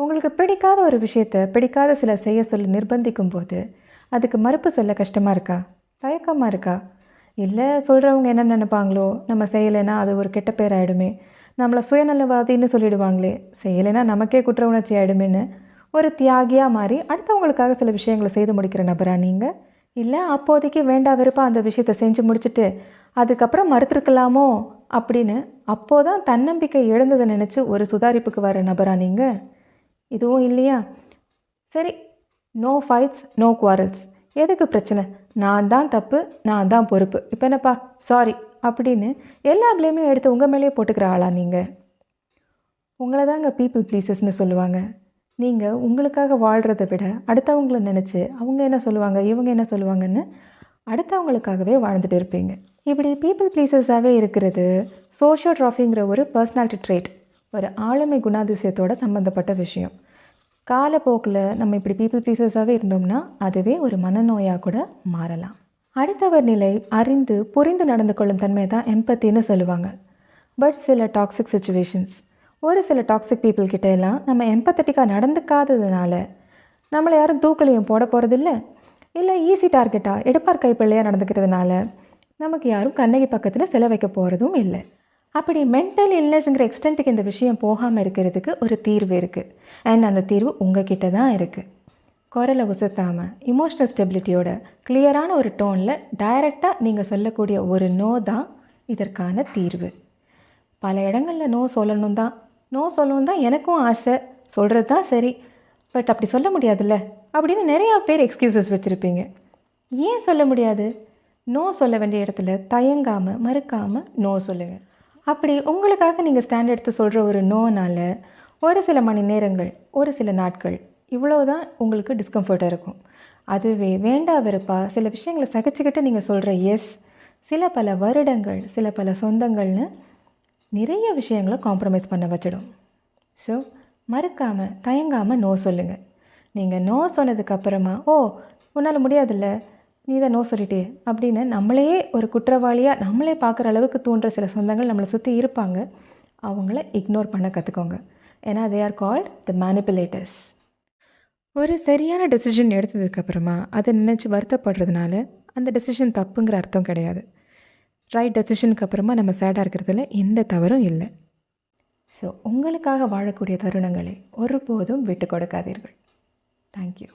உங்களுக்கு பிடிக்காத ஒரு விஷயத்த பிடிக்காத சிலர் செய்ய சொல்லி நிர்பந்திக்கும் போது அதுக்கு மறுப்பு சொல்ல கஷ்டமாக இருக்கா? தயக்கமாக இருக்கா? இல்லை சொல்கிறவங்க என்ன நினைப்பாங்களோ, நம்ம செய்யலைன்னா அது ஒரு கெட்ட பேர் ஆகிடுமே, நம்மளை சுயநலவாதின்னு சொல்லிடுவாங்களே, செய்யலைன்னா நமக்கே குற்ற உணர்ச்சி ஆகிடுமேன்னு ஒரு தியாகியாக மாறி அடுத்தவங்களுக்காக சில விஷயங்களை செய்து முடிக்கிற நபரா நீங்கள்? இல்லை அப்போதைக்கு வேண்டா வெறுப்பாக அந்த விஷயத்தை செஞ்சு முடிச்சுட்டு அதுக்கப்புறம் மறுத்துருக்கலாமோ அப்படின்னு அப்போதான் தன்னம்பிக்கை இழந்ததை நினச்சி ஒரு சுதாரிப்புக்கு வர நபரா நீங்கள்? இதுவும் இல்லையா? சரி, நோ ஃபைட்ஸ், நோ குவாரல்ஸ். எதுக்கு பிரச்சனை? நான் தான் தப்பு, நான் தான் பொறுப்பு. இப்போ என்னப்பா சாரி அப்படின்னு எல்லா ப்ளேமையும் எடுத்து உங்கள் மேலேயே போட்டுக்கிற ஆளா நீங்கள்? உங்களை தாங்க பீப்புள் ப்ளீசஸ்ன்னு சொல்லுவாங்க. நீங்கள் உங்களுக்காக வாழ்கிறத விட அடுத்தவங்கள நினச்சி அவங்க என்ன சொல்லுவாங்க, இவங்க என்ன சொல்லுவாங்கன்னு அடுத்தவங்களுக்காகவே வாழ்ந்துட்டு இருப்பீங்க. இப்படி பீப்புள் ப்ளீசஸாகவே இருக்கிறது சோஷியோட்ராஃபிங்கிற ஒரு பர்சனாலிட்டி ட்ரேட், ஒரு ஆளுமை குணாதிசயத்தோட சம்மந்தப்பட்ட விஷயம். காலப்போக்கில் நம்ம இப்படி பீப்புள் ப்ளீசஸாகவே இருந்தோம்னா அதுவே ஒரு மனநோயாக கூட மாறலாம். அடுத்தவர் நிலை அறிந்து புரிந்து நடந்து கொள்ளும் தன்மை தான் எம்பத்தின்னு சொல்லுவாங்க. பட் சில டாக்ஸிக் சுச்சுவேஷன்ஸ், ஒரு சில டாக்ஸிக் பீப்புள் கிட்ட எல்லாம் நம்ம எம்பத்தட்டிக்காக நடந்துக்காததுனால நம்மளை யாரும் தூக்கலையும் போட போகிறதில்ல, இல்லை ஈஸி டார்கெட்டாக எடுப்பார் கைப்பிள்ளையாக நடந்துக்கிறதுனால நமக்கு யாரும் கண்ணகி பக்கத்தில் செல வைக்க போகிறதும் இல்லை. அப்படி மென்டல் இல்னஸ்ங்கிற எக்ஸ்டென்ட்டுக்கு இந்த விஷயம் போகாமல் இருக்கிறதுக்கு ஒரு தீர்வு இருக்குது. அண்ட் அந்த தீர்வு உங்ககிட்ட தான் இருக்குது. குரலை உசத்தாமல் இமோஷ்னல் ஸ்டெபிலிட்டியோட கிளியரான ஒரு டோனில் டைரெக்டாக நீங்கள் சொல்லக்கூடிய ஒரு நோ தான் இதற்கான தீர்வு. பல இடங்களில் நோ சொல்லணும் தான் எனக்கும் ஆசை, சொல்கிறது தான் சரி, பட் அப்படி சொல்ல முடியாதுல்ல அப்படின்னு நிறையா பேர் எக்ஸ்கியூசஸ் வச்சுருப்பீங்க. ஏன் சொல்ல முடியாது? நோ சொல்ல வேண்டிய இடத்துல தயங்காமல் மறுக்காமல் நோ சொல்லுங்கள். அப்படி உங்களுக்காக நீங்கள் ஸ்டாண்ட் எடுத்து சொல்கிற ஒரு நோனால் ஒரு சில மணி நேரங்கள், ஒரு சில நாட்கள் இவ்வளோதான் உங்களுக்கு டிஸ்கம்ஃபர்ட்டாக இருக்கும். அதுவே வேண்டா வெறுப்பாக சில விஷயங்களை சகிச்சுக்கிட்டு நீங்கள் சொல்கிற எஸ் சில பல வருடங்கள், சில பல சொந்தங்கள்னு நிறைய விஷயங்களை காம்ப்ரமைஸ் பண்ண வச்சிடும். ஸோ மறுக்காமல் தயங்காமல் நோ சொல்லுங்கள். நீங்கள் நோ சொன்னதுக்கப்புறமா உன்னால் முடியாதுல்ல, நீ தான் நோ சொல்லிட்டே அப்படின்னு நம்மளையே ஒரு குற்றவாளியாக நம்மளே பார்க்குற அளவுக்கு தோன்ற சில சொந்தங்கள் நம்மளை சுற்றி இருப்பாங்க. அவங்கள இக்னோர் பண்ண கற்றுக்கோங்க. ஏன்னா they are called the manipulators. ஒரு சரியான டெசிஷன் எடுத்ததுக்கப்புறமா அதை நினச்சி வருத்தப்படுறதுனால அந்த டெசிஷன் தப்புங்கிற அர்த்தம் கிடையாது. ரைட் டெசிஷனுக்கு அப்புறமா நம்ம சேடாக இருக்கிறதுல எந்த தவறும் இல்லை. ஸோ உங்களுக்காக வாழக்கூடிய தருணங்களை ஒருபோதும் விட்டு கொடுக்காதீர்கள். தேங்க்யூ.